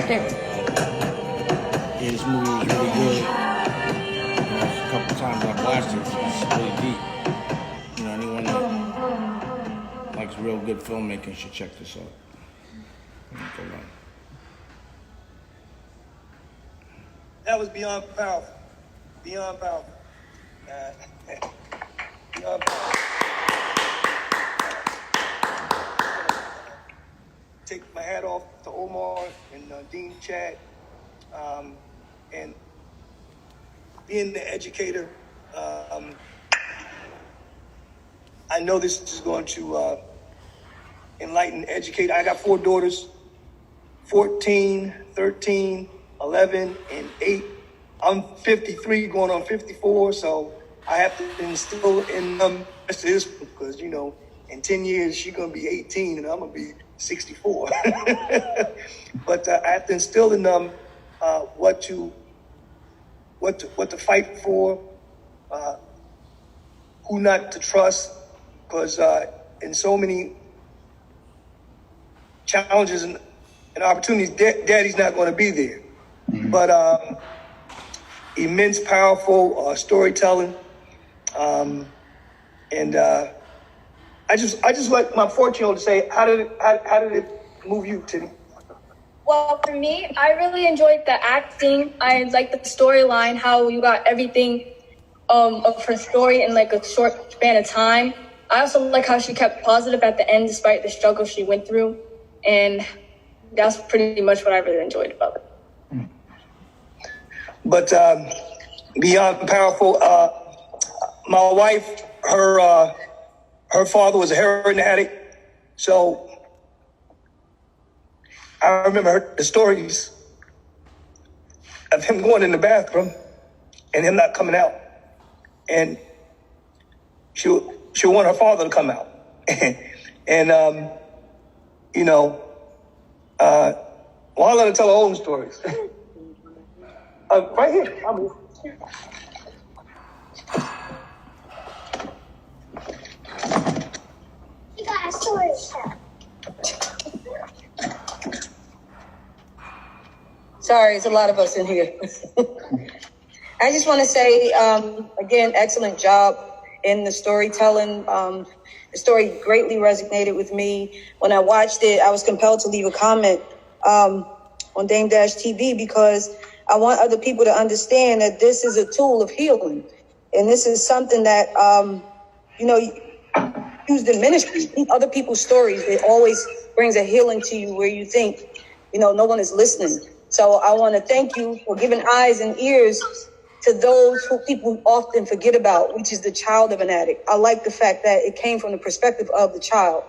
Addict. Yeah, this movie was really good. A couple times I've watched it, it's really deep. Anyone that likes real good filmmaking should check this out. That was beyond powerful. Beyond powerful. Beyond powerful. Take my hat off to Omar and Dean Chad, and being the educator. I know this is going to enlighten, educate. I got 4 daughters, 14, 13, 11, and 8. I'm 53, going on 54, so I have to instill in them the rest of this, because, in 10 years, she's going to be 18, and I'm going to be 64. But I have to instill in them what to fight for, who not to trust, because in so many challenges and opportunities, daddy's not going to be there. Mm-hmm. But immense, powerful storytelling, and I just like my 14-year-old to say, how did it move you, Titty? Well, for me, I really enjoyed the acting. I liked the storyline, how you got everything of her story in like a short span of time. I also like how she kept positive at the end despite the struggle she went through. And that's pretty much what I really enjoyed about it. But beyond powerful, my wife, her father was a heroin addict. So I remember the stories of him going in the bathroom and him not coming out. And she want her father to come out. And, well, I'll let her tell her own stories. Right here. You got a story. Sorry, it's a lot of us in here. I just want to say, again, excellent job in the storytelling. The story greatly resonated with me. When I watched it, I was compelled to leave a comment on Dame Dash TV because I want other people to understand that this is a tool of healing. And this is something that, used in ministry. Other people's stories, it always brings a healing to you where you think, no one is listening. So I want to thank you for giving eyes and ears to those who people often forget about, which is the child of an addict. I like the fact that it came from the perspective of the child.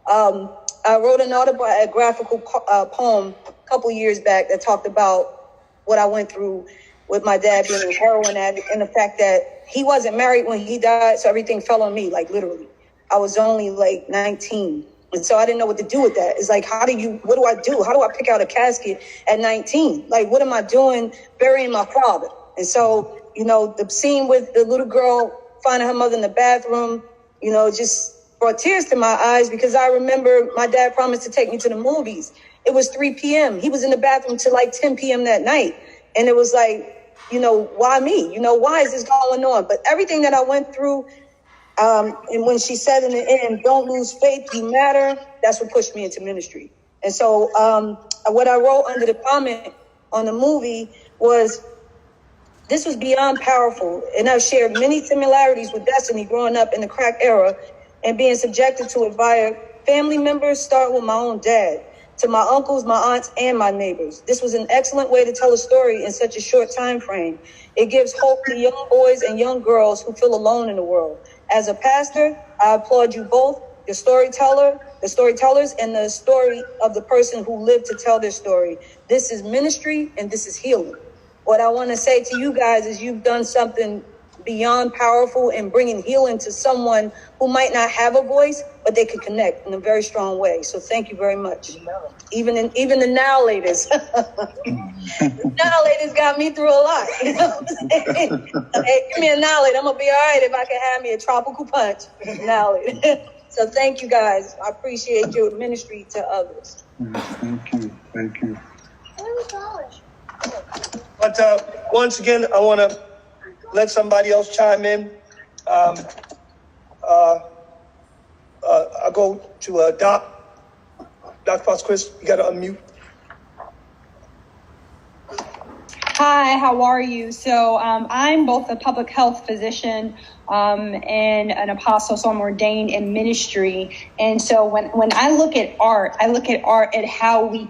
I wrote an autobiographical poem a couple years back that talked about what I went through with my dad being a heroin addict and the fact that he wasn't married when he died, so everything fell on me, like literally. I was only like 19. And so I didn't know what to do with that. It's like, what do I do? How do I pick out a casket at 19? Like, what am I doing burying my father? And so, the scene with the little girl finding her mother in the bathroom, just brought tears to my eyes because I remember my dad promised to take me to the movies. It was 3 p.m. He was in the bathroom till like 10 p.m. that night. And it was like, why me? Why is this going on? But everything that I went through, and when she said in the end, don't lose faith, you matter, that's what pushed me into ministry. And so what I wrote under the comment on the movie was, this was beyond powerful, and I've shared many similarities with Destiny growing up in the crack era and being subjected to it via family members, start with my own dad, to my uncles, my aunts, and my neighbors. This was an excellent way to tell a story in such a short time frame. It gives hope to young boys and young girls who feel alone in the world. As a pastor, I applaud you both, the storytellers, and the story of the person who lived to tell their story. This is ministry and this is healing. What I want to say to you guys is you've done something beyond powerful in bringing healing to someone who might not have a voice, but they can connect in a very strong way. So thank you very much. Even the now ladies. The now ladies got me through a lot. You know what I'm saying? Hey, give me a now lady. I'm going to be all right if I can have me a tropical punch. Now lady. So thank you guys. I appreciate your ministry to others. Thank you. But once again, I want to let somebody else chime in. I'll go to Doc. Dr. Fox Chris, you got to unmute. Hi, how are you? So I'm both a public health physician and an apostle, so I'm ordained in ministry. And so when I look at art at how we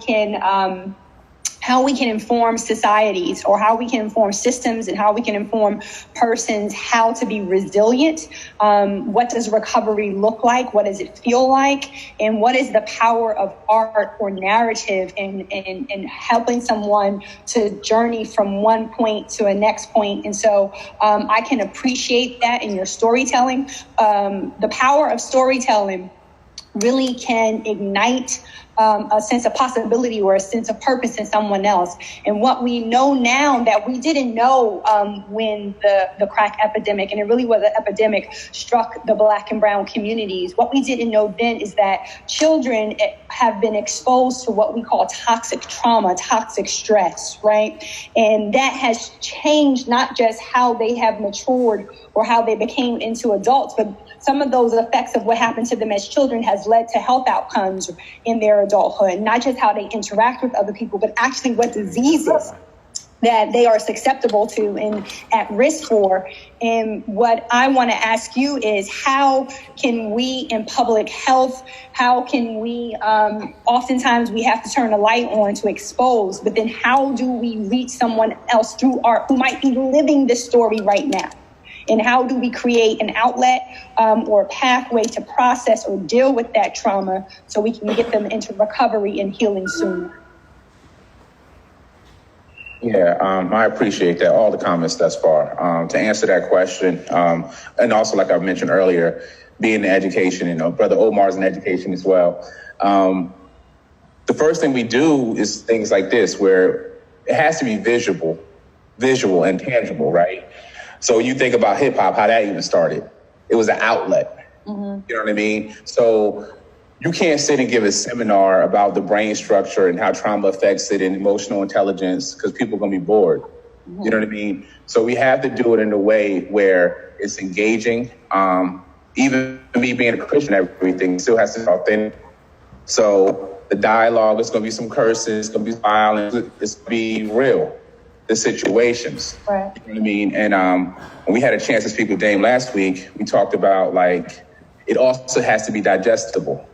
can inform societies, or how we can inform systems, and how we can inform persons how to be resilient. What does recovery look like? What does it feel like? And what is the power of art or narrative in helping someone to journey from one point to a next point? And so I can appreciate that in your storytelling. The power of storytelling really can ignite a sense of possibility or a sense of purpose in someone else. And what we know now that we didn't know when the crack epidemic, and it really was an epidemic, struck the Black and brown communities, what we didn't know then is that children have been exposed to what we call toxic trauma, toxic stress, right? And that has changed not just how they have matured or how they became into adults, but some of those effects of what happened to them as children has led to health outcomes in their adulthood, not just how they interact with other people, but actually what diseases that they are susceptible to and at risk for. And what I want to ask you is, how can we in public health, how can we, oftentimes we have to turn a light on to expose, but then how do we reach someone else through art who might be living this story right now? And how do we create an outlet or a pathway to process or deal with that trauma so we can get them into recovery and healing sooner? Yeah, I appreciate that, all the comments thus far. To answer that question, and also like I mentioned earlier, being in education, Brother Omar's in education as well. The first thing we do is things like this, where it has to be visual and tangible, right? So you think about hip hop, how that even started. It was an outlet. Mm-hmm. You know what I mean? So you can't sit and give a seminar about the brain structure and how trauma affects it and emotional intelligence, because people are going to be bored. Mm-hmm. You know what I mean? So we have to do it in a way where it's engaging. Even me being a Christian, everything still has to be authentic. So the dialogue is going to be some curses, it's going to be violence, it's going to be real. The situations, right. You know what I mean? And when we had a chance to speak with Dame last week, we talked about, like, it also has to be digestible,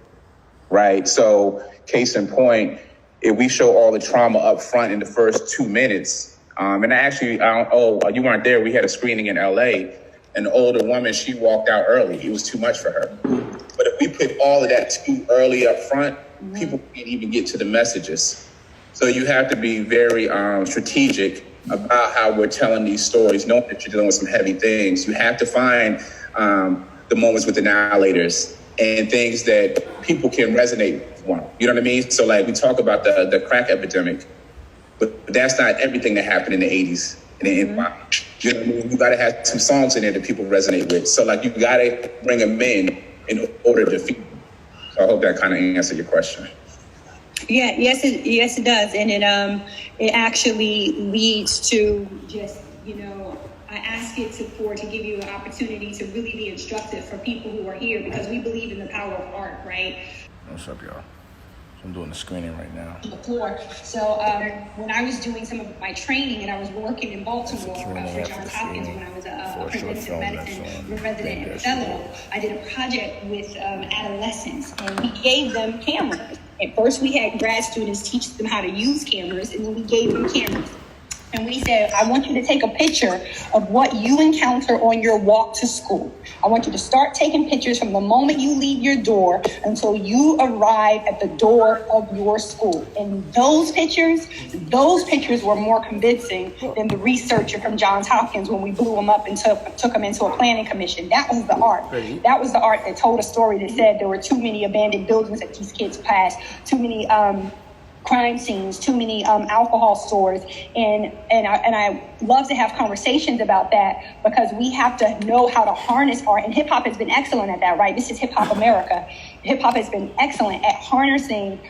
right? So case in point, if we show all the trauma up front in the first 2 minutes, and you weren't there, we had a screening in LA, an older woman, she walked out early. It was too much for her. But if we put all of that too early up front, people can't even get to the messages. So you have to be very strategic about how we're telling these stories, knowing that you're dealing with some heavy things. You have to find the moments with the annihilators and things that people can resonate with one. You know what I mean? So like we talk about the crack epidemic, but that's not everything that happened in the 80s. You know what I mean? You got to have some songs in there that people resonate with. So like you got to bring them in order to defeat them. So I hope that kind of answered your question. Yeah, yes, it does, and it actually leads to just, I ask it to give you an opportunity to really be instructive for people who are here, because we believe in the power of art, right? What's up, y'all? I'm doing the screening right now. Before, so when I was doing some of my training and I was working in Baltimore for Johns Hopkins when I was a preventive medicine resident and fellow, I did a project with adolescents, and we gave them cameras. At first, we had grad students teach them how to use cameras, and then we gave them cameras. And we said, I want you to take a picture of what you encounter on your walk to school. I want you to start taking pictures from the moment you leave your door until you arrive at the door of your school. And those pictures were more convincing than the researcher from Johns Hopkins when we blew them up and took them into a planning commission. That was the art. That was the art that told a story that said there were too many abandoned buildings that these kids passed, too many crime scenes, too many alcohol stores, and I love to have conversations about that, because we have to know how to harness art, and hip hop has been excellent at that, right? This is Hip Hop America, hip hop has been excellent at harnessing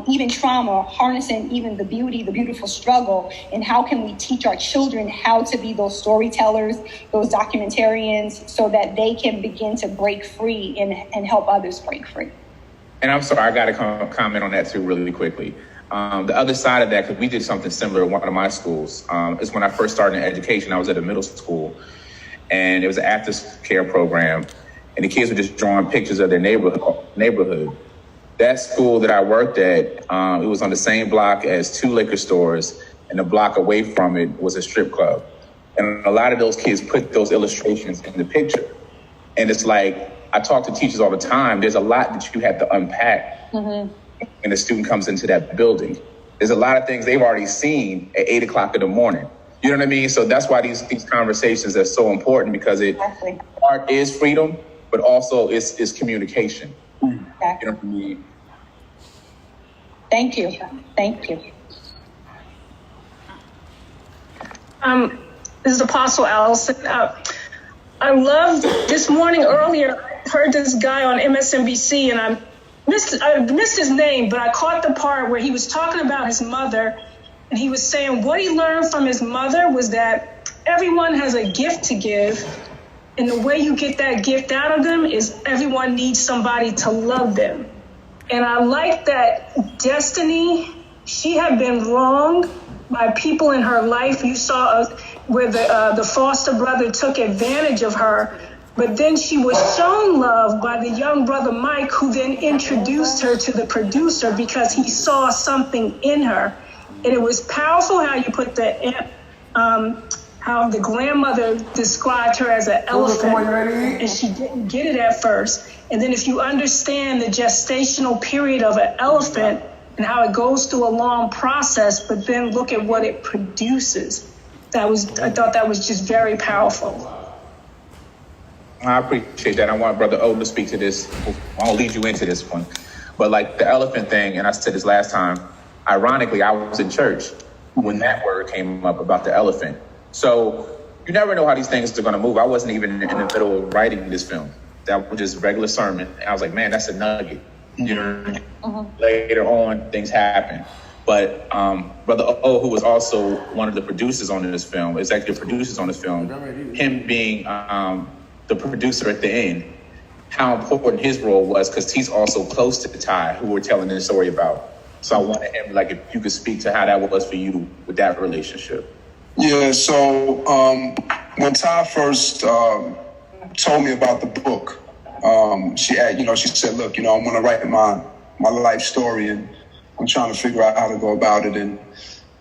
even trauma, harnessing even the beauty, the beautiful struggle. And how can we teach our children how to be those storytellers, those documentarians, so that they can begin to break free and help others break free? And I'm sorry, I got to comment on that too really quickly. The other side of that, because we did something similar at one of my schools, is when I first started in education. I was at a middle school, and it was an after-care program, and the kids were just drawing pictures of their neighborhood. That school that I worked at, it was on the same block as 2 liquor stores, and a block away from it was a strip club. And a lot of those kids put those illustrations in the picture. And it's like, I talk to teachers all the time, there's a lot that you have to unpack when a student comes into that building. There's a lot of things they've already seen at 8 o'clock in the morning. You know what I mean? So that's why these conversations are so important, because art is freedom, but also it's communication. Exactly. You know what I mean? Thank you. Thank you. This is Apostle Allison. I loved this morning earlier, I heard this guy on MSNBC, and I missed his name, but I caught the part where he was talking about his mother, and he was saying what he learned from his mother was that everyone has a gift to give, and the way you get that gift out of them is everyone needs somebody to love them. And I like that Destiny, she had been wronged by people in her life. You saw where the foster brother took advantage of her, but then she was shown love by the young brother Mike, who then introduced her to the producer because he saw something in her. And it was powerful how you put how the grandmother described her as an elephant, and she didn't get it at first. And then if you understand the gestational period of an elephant and how it goes through a long process, but then look at what it produces, I thought that was just very powerful. I appreciate that. I want Brother O to speak to this. I'll lead you into this one. But like the elephant thing, and I said this last time, ironically, I was in church when that word came up about the elephant. So you never know how these things are going to move. I wasn't even in the middle of writing this film. That was just regular sermon. And I was like, man, that's a nugget. You know, later on, things happen. But Brother O, who was also one of the producers on this film, executive producers on this film, him being the producer at the end, how important his role was, because he's also close to Ty, who we're telling this story about. So I wanted him, like, if you could speak to how that was for you with that relationship. Yeah, so when Ty first told me about the book, she said, look, I want to write my life story, and I'm trying to figure out how to go about it. And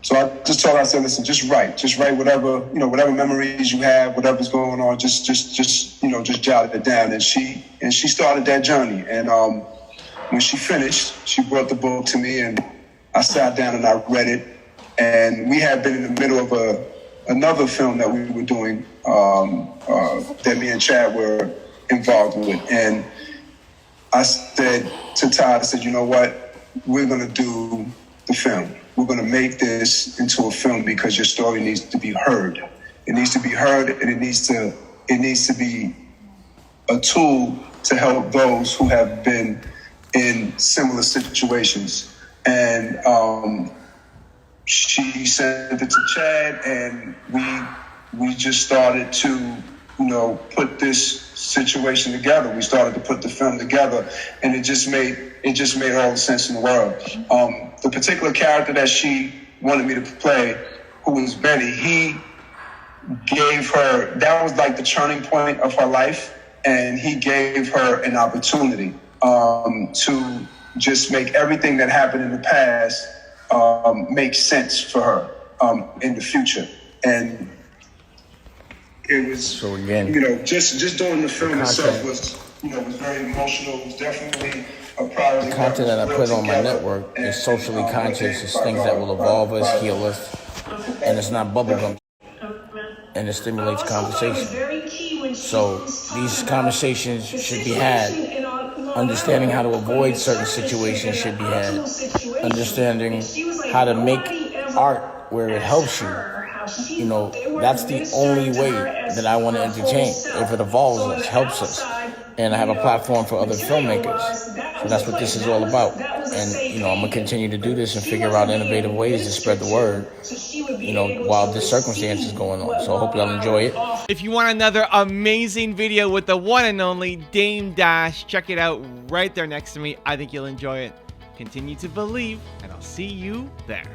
so I just told her, I said, listen, just write whatever memories you have, whatever's going on, just jot it down. And she started that journey. And when she finished, she brought the book to me, and I sat down and I read it. And we had been in the middle of another film that we were doing that me and Chad were involved with. And I said to Todd, I said, you know what? We're going to do the film. We're going to make this into a film because your story needs to be heard. It needs to be heard, and it needs to be a tool to help those who have been in similar situations. And she sent it to Chad, and we just started to, put this situation together. We started to put the film together, and it just made all the sense in the world. The particular character that she wanted me to play, who was Benny, he gave her, that was like the turning point of her life, and he gave her an opportunity to just make everything that happened in the past make sense for her in the future. And it was, so again, just doing the film itself was very emotional. It was definitely a priority. the content that I put on my network is socially conscious. It's things that will evolve us, heal us, and it's not bubblegum. And it stimulates conversation. So these conversations should be had. Understanding how to avoid certain situations should be had. Understanding how to make art where it helps you. That's the only way that I want to entertain. If it evolves us, helps us. And I have a platform for other filmmakers. So that's what this is all about. And, you know, I'm going to continue to do this and figure out innovative ways to spread the word, you know, while this circumstance is going on. So I hope y'all enjoy it. If you want another amazing video with the one and only Dame Dash, check it out right there next to me. I think you'll enjoy it. Continue to believe, and I'll see you there.